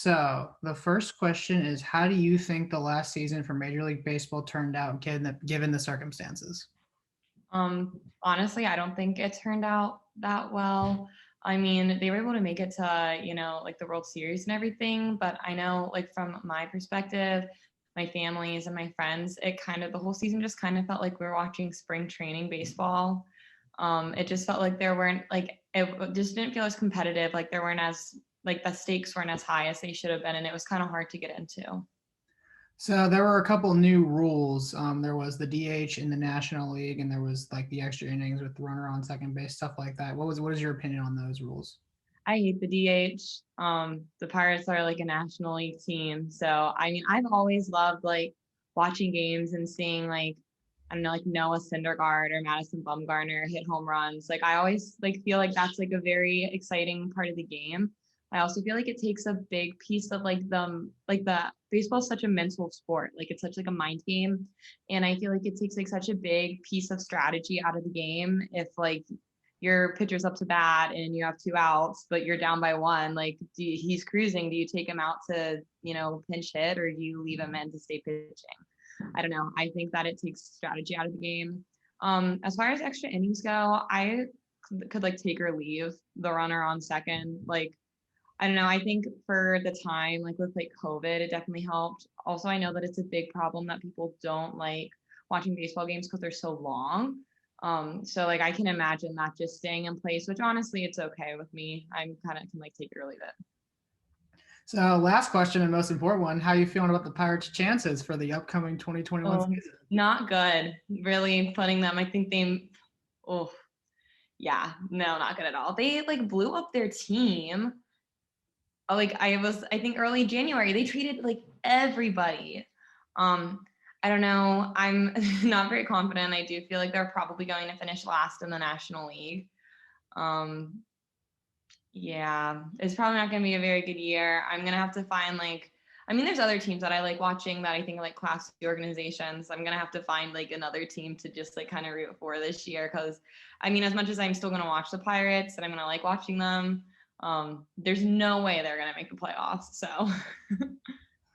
So the first question is, how do you think the last season for Major League Baseball turned out given the circumstances? Honestly, I don't think it turned out that well. I mean, they were able to make it to, like the World Series and everything, but I know like from my perspective, my families and my friends, the whole season just kind of felt like we were watching spring training baseball. It just felt like there weren't like it just didn't feel as competitive, like there weren't as like the stakes weren't as high as they should have been, and it was kind of hard to get into. So there were a couple new rules. There was the DH in the National League, and there was like the extra innings with the runner on second base, stuff like that. What is your opinion on those rules? I hate the DH. The Pirates are like a National League team. So, I mean, I've always loved like watching games and seeing like, I don't know, like Noah Syndergaard or Madison Bumgarner hit home runs. Like, I always like feel like that's like a very exciting part of the game. I also feel like it takes a big piece of like the baseball is such a mental sport. Like it's such like a mind game. And I feel like it takes like such a big piece of strategy out of the game if like your pitcher's up to bat and you have two outs, but you're down by one. Like he's cruising. Do you take him out to, pinch hit, or do you leave him in to stay pitching? I don't know. I think that it takes strategy out of the game. As far as extra innings go, I could like take or leave the runner on second. Like, I don't know. I think for the time, like with like COVID, it definitely helped. Also, I know that it's a big problem that people don't like watching baseball games because they're so long. So like I can imagine that just staying in place, which honestly it's okay with me. I'm kind of can like take it or leave it. So last question and most important one: how are you feeling about the Pirates' chances for the upcoming 2021 Oh, season? not good. Really putting them. I think they. Oh, yeah. No, not good at all. They like blew up their team. Like I think early January they treated like everybody. Um, I don't know. I'm not very confident. I do feel like they're probably going to finish last in the National League. Um, yeah, it's probably not going to be a very good year. I'm going to have to find like, I mean, there's other teams that I like watching that I think are like classy organizations. I'm going to have to find like another team to just like kind of root for this year. Cause I mean, as much as I'm still going to watch the Pirates and I'm going to like watching them, there's no way they're going to make the playoffs. So